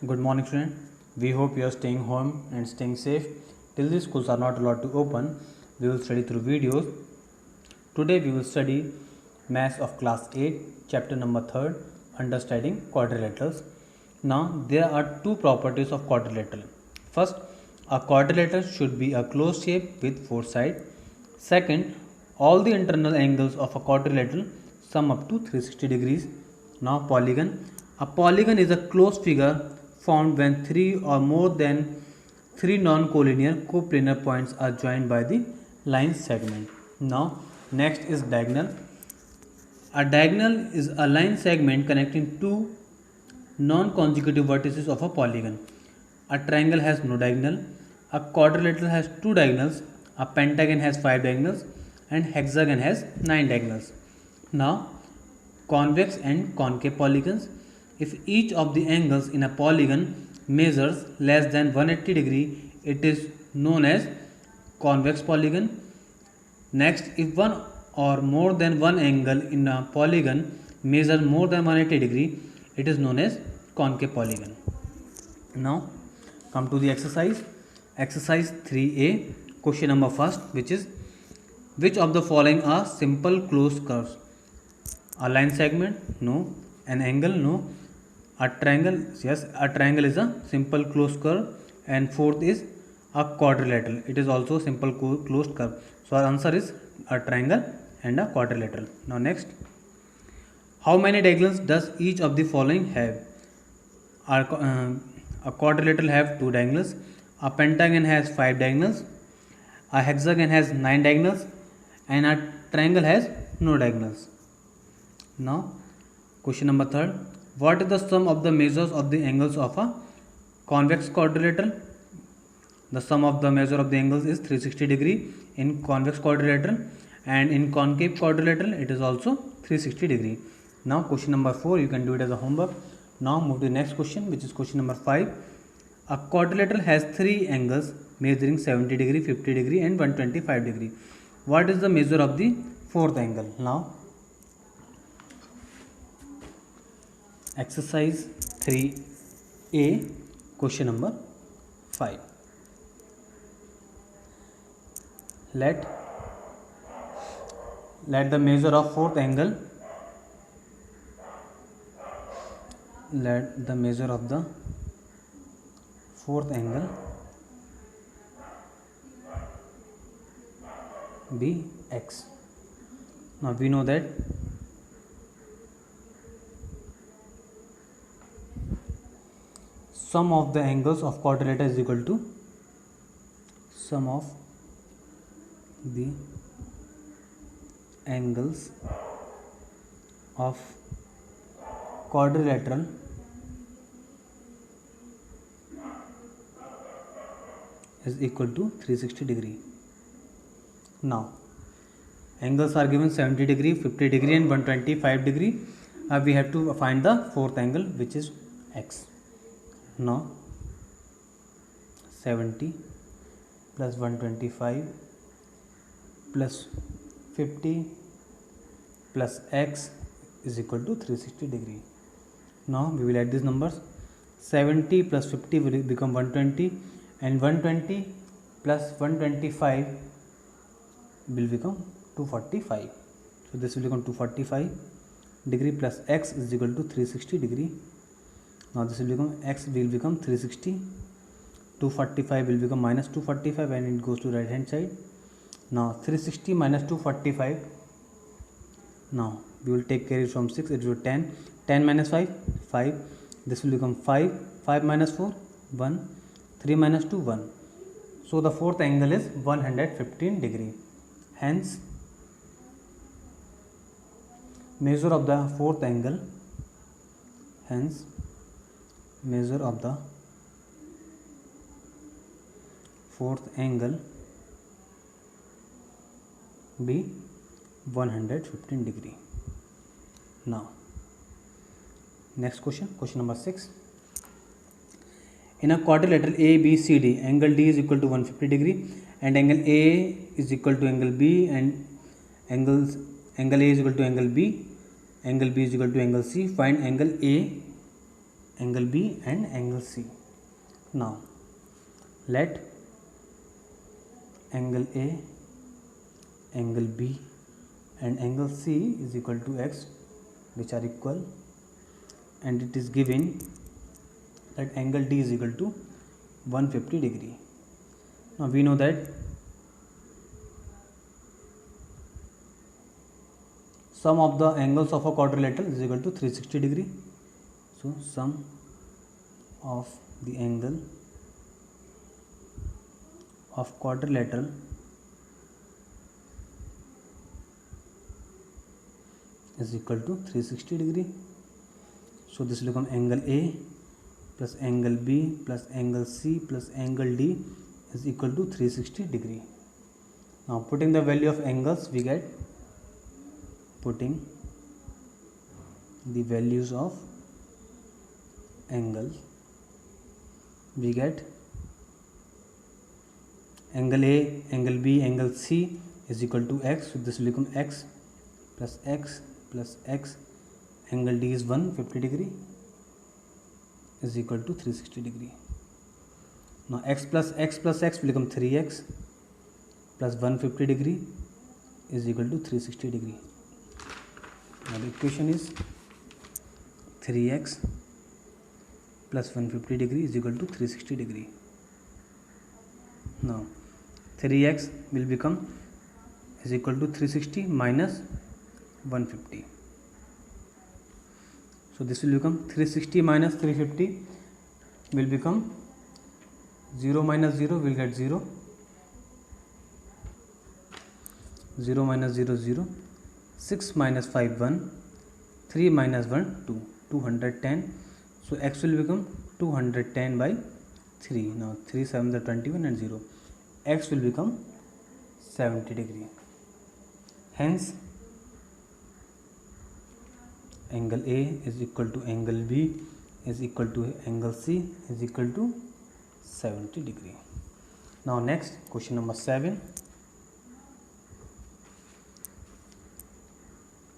Good morning, student. We hope you are staying home and staying safe. Till the schools are not allowed to open, we will study through videos. Today we will study Maths of Class 8, chapter number 3, Understanding Quadrilaterals. Now, there are two properties of quadrilateral. First, a quadrilateral should be a closed shape with four sides. Second, all the internal angles of a quadrilateral sum up to 360 degrees. Now, polygon. A polygon is a closed figure formed when three or more than three non-collinear coplanar points are joined by the line segment. Now, next is diagonal. A diagonal is a line segment connecting two non-consecutive vertices of a polygon. A triangle has no diagonal. A quadrilateral has two diagonals. A pentagon has five diagonals, and hexagon has nine diagonals. Now, convex and concave polygons. If each of the angles in a polygon measures less than 180 degree, it is known as convex polygon. Next, if one or more than one angle in a polygon measures more than 180 degree, it is known as concave polygon. Now, come to the exercise. Exercise 3a, question number first, which is which of the following are simple closed curves? A line segment? No. An angle? No. A triangle? Yes, a triangle is a simple closed curve. And fourth is a quadrilateral. It is also simple closed curve. So our answer is a triangle and a quadrilateral. Now next, how many diagonals does each of the following have? A quadrilateral have two diagonals. A pentagon has five diagonals. A hexagon has nine diagonals, and a triangle has no diagonals. Now, question number third. What is the sum of the measures of the angles of a convex quadrilateral? The sum of the measure of the angles is 360 degree in convex quadrilateral, and in concave quadrilateral it is also 360 degree. Now, question number 4, you can do it as a homework. Now, move to the next question, which is question number 5. A quadrilateral has three angles measuring 70 degree, 50 degree and 125 degree. What is the measure of the fourth angle? Now, exercise 3a, question number 5. Let the measure of fourth angle, let the measure of the fourth angle be x. Now we know that sum of the angles of quadrilateral is equal to sum of the angles of quadrilateral is equal to 360 degree. Now, angles are given 70 degree, 50 degree and 125 degree. We have to find the fourth angle, which is x. Now, 70 plus 125 plus 50 plus x is equal to 360 degree. Now, we will add these numbers. 70 plus 50 will become 120, and 120 plus 125 will become 245. So, this will become 245 degree plus x is equal to 360 degree. Now, this will become x will become 360, 245 will become minus 245 and it goes to right hand side. Now, 360 minus 245, now we will take carry from 6, it will be 10, 10 minus 5, 5, this will become 5, 5 minus 4, 1, 3 minus 2, 1. So, the fourth angle is 115 degree. Hence, measure of the fourth angle, hence measure of the fourth angle be 115 degree. Now, next question, question number 6. In a quadrilateral ABCD, angle D is equal to 150 degree and angle A is equal to angle B, and angle A is equal to angle B, angle B is equal to angle C. Find angle A angle B and angle C. Now let angle A, angle B and angle C is equal to x, which are equal, and it is given that angle D is equal to 150 degree. Now we know that sum of the angles of a quadrilateral is equal to 360 degree. So sum of the angle of quadrilateral is equal to 360 degree. So this will become angle A plus angle B plus angle C plus angle D is equal to 360 degree. Now putting the value of angles, we get, putting the values of angles, we get angle A, angle B, angle C is equal to x. So this will become x plus x plus x. Angle D is 150 degree is equal to 360 degree. Now x plus x will become 3x plus 150 degree is equal to 360 degree. Now the equation is 3x plus 150 degree is equal to 360 degree. Now 3x will become is equal to 360 minus 150. So this will become 360 minus 350 will become 0 minus 0 will get 0, 0 minus 0 0, 6 minus 5 1, 3 minus 1 2, 210. So x will become 210 by 3. Now 3 7 are 21 and 0. X will become 70 degree. Hence angle A is equal to angle B is equal to angle C is equal to 70 degree. Now next, question number 7.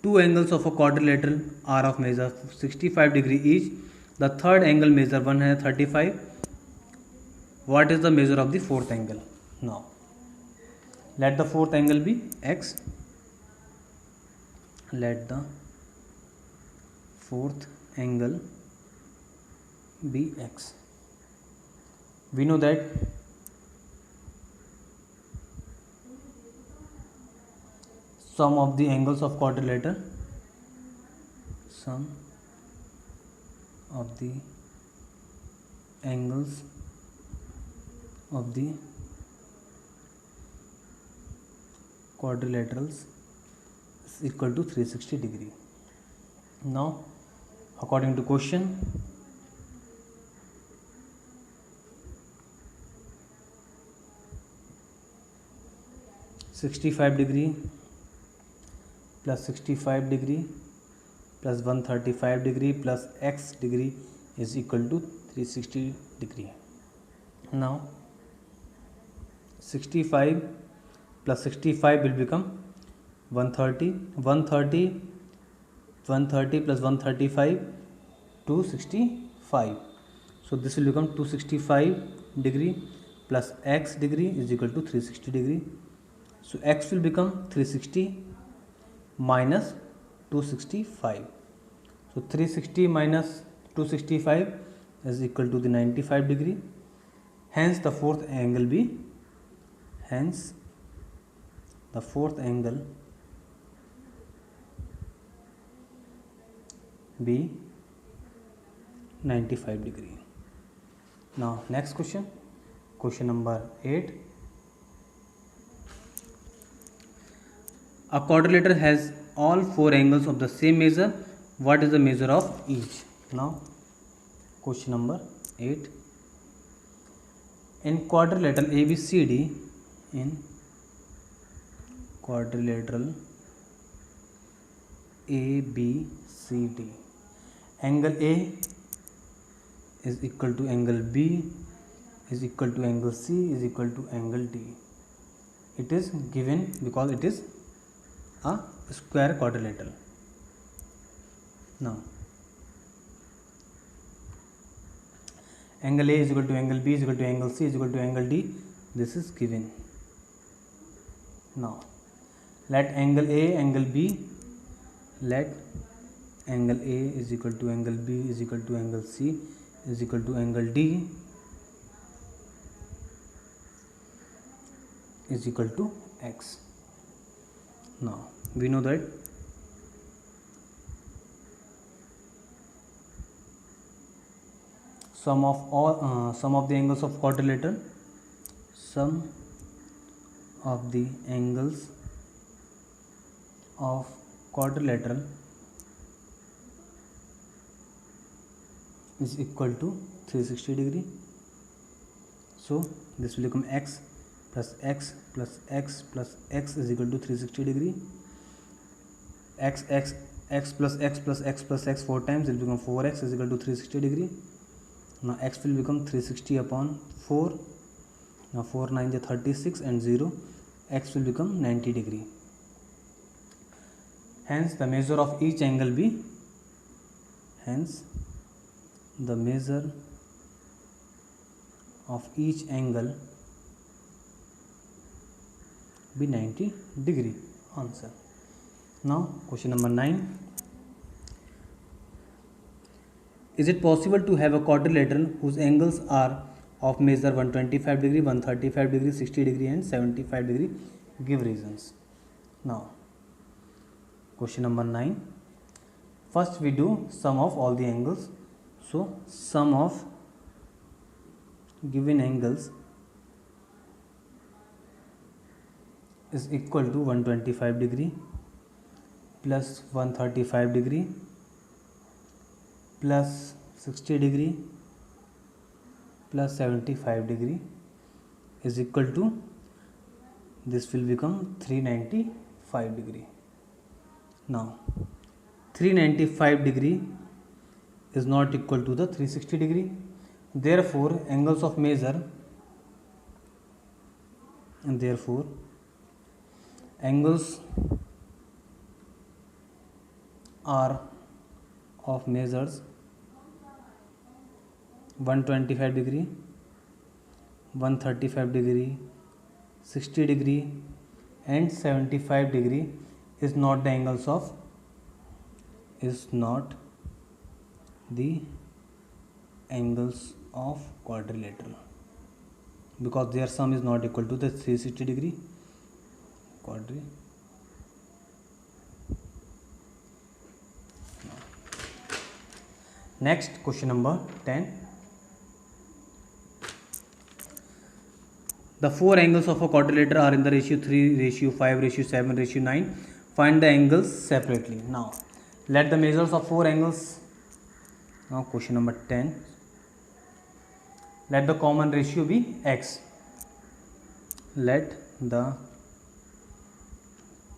Two angles of a quadrilateral are of measure 65 degree each. The third angle measure 135. What is the measure of the fourth angle? Now let the fourth angle be x. Let the fourth angle be x. We know that sum of the angles of quadrilateral, sum of the angles of the quadrilaterals is equal to 360 degree. Now according to question, (65 degree plus 65 degree plus 135 degree plus x degree is equal to 360 degree. Now 65 plus 65 will become 130, 130 plus 135 265. So this will become 265 degree plus x degree is equal to 360 degree. So x will become 360 minus 265. So 360 minus 265 is equal to the 95 degree. Hence the fourth angle be, hence the fourth angle be 95 degree. Now next question, question number 8. A quadrilateral has all four angles of the same measure. What is the measure of each? Now question number 8. In quadrilateral ABCD, in quadrilateral ABCD, angle A is equal to angle B is equal to angle C is equal to angle D. It is given because it is a square quadrilateral. Now angle A is equal to angle B is equal to angle C is equal to angle D. This is given. Now let angle A, angle B, let angle A is equal to angle B is equal to angle C is equal to angle D is equal to X. Now we know that sum of the angles of quadrilateral, sum of the angles of quadrilateral is equal to 360 degree. So this will become x plus x plus x plus x is equal to 360 degree. X plus x plus x plus x 4 times will become 4x is equal to 360 degree. Now x will become 360 upon 4. Now 4 9 is 36 and 0. X will become 90 degree. Hence the measure of each angle be, hence the measure of each angle be 90 degree. Answer. Now question number 9. Is it possible to have a quadrilateral whose angles are of measure 125 degree, 135 degree, 60 degree and 75 degree? Give reasons. Now question number 9. First we do sum of all the angles. So sum of given angles is equal to 125 degree plus 135 degree plus 60 degree plus 75 degree is equal to, this will become 395 degree. Now 395 degree is not equal to the 360 degree. Therefore angles of measure, and therefore angles are of measures 125 degree, 135 degree, 60 degree and 75 degree is not the angles of, is not the angles of quadrilateral, because their sum is not equal to the 360 degree quadrilateral. Next question number 10. The four angles of a quadrilateral are in the ratio 3, ratio 5, ratio 7, ratio 9. Find the angles separately. Now let the measures of four angles. Now question number 10. Let the common ratio be x. Let the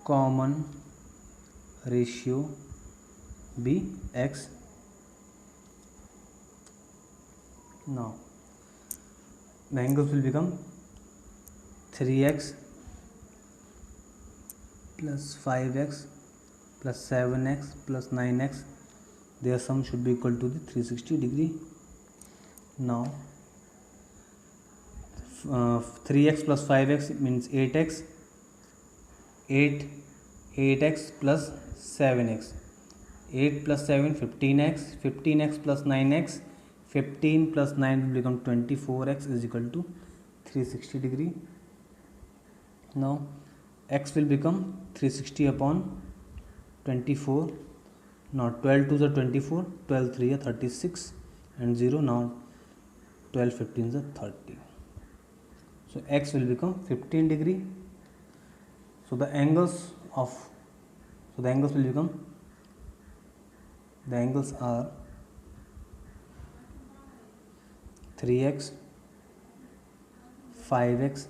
common ratio be x. Now the angles will become 3x plus 5x plus 7x plus 9x. Their sum should be equal to the 360 degree. Now 3x plus 5x means 8x, 8x plus 7x, 8 plus 7 15x, 15x plus 9x, 15 plus 9 will become 24x is equal to 360 degree. Now x will become 360 upon 24. Now 12 to the 24, 12 3 is 36 and 0. Now 12 15 is 30. So x will become 15 degree. So the angles of, so the angles will become, the angles are 3x, 5x,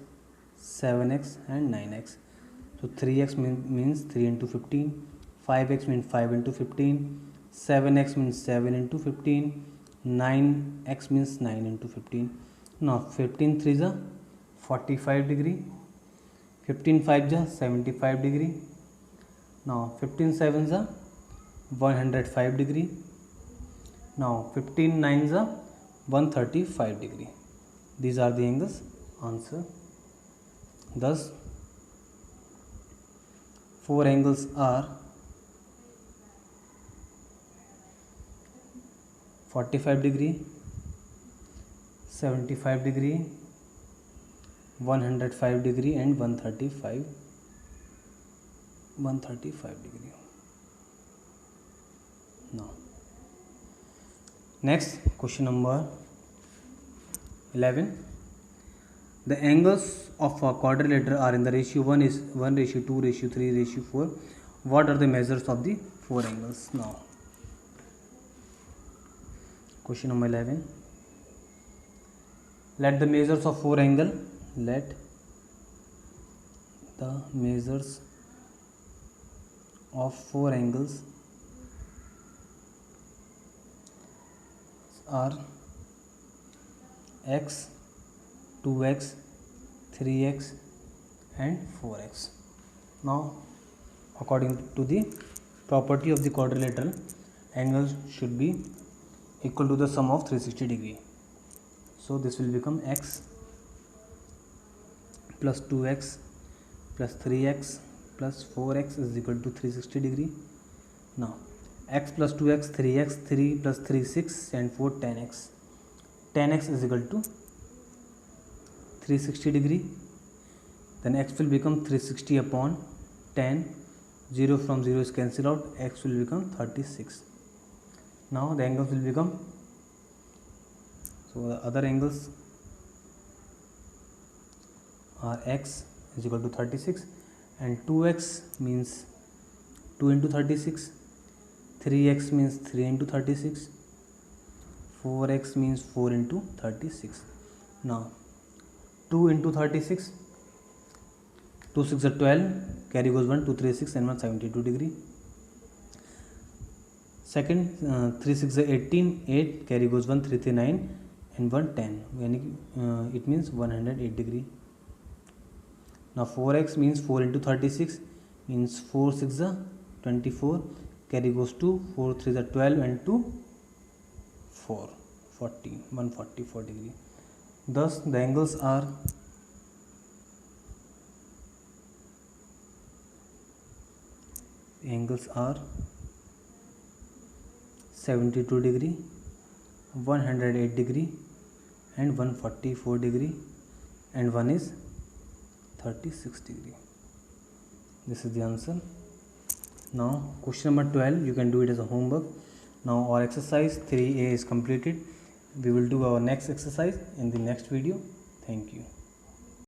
7x and 9x. So 3x means 3 into 15, 5x means 5 into 15, 7x means 7 into 15, 9x means 9 into 15. Now 15 3 is a 45 degree, 15 5 is 75 degree. Now 15 7 is a 105 degree. Now 15 9 is a 135 degree. These are the angles. Answer. Thus, four angles are 45 degree, 75 degree, 105 degree and 135 degree. Now, next question number 11. The angles of a quadrilateral are in the ratio 1:2:3:4. What are the measures of the four angles? Now, question number 11. Let the measures of four angle. Let the measures of four angles are x, 2x, 3x and 4x. Now, according to the property of the quadrilateral, angles should be equal to the sum of 360 degree. So this will become x plus 2x plus 3x plus 4x is equal to 360 degree. Now, x plus 2x, 3x, 3 plus 3, 6 and 4, 10x. 10x is equal to 360 degree. Then x will become 360 upon 10. 0 from 0 is cancelled out. X will become 36. Now the angles will become, so the other angles are x is equal to 36 and 2x means 2 into 36, 3x means 3 into 36, 4x means 4 into 36. Now 2 into 36, 2 6 are 12, carry goes 1, 2 3 6 and 1 72 degree. Second, 3 6 are 18, 8, carry goes 1, 3 3 9 and 1 10, it means 108 degree. Now 4x means 4 into 36 means 4 6 are 24, carry goes 2, 4 3 are 12 and 2 4, 40, 144 degree. Thus the angles are angles are 72 degree, 108 degree and 144 degree and one is 36 degree. This is the answer. Now question number 12, you can do it as a homework. Now our exercise 3A is completed. We will do our next exercise in the next video. Thank you.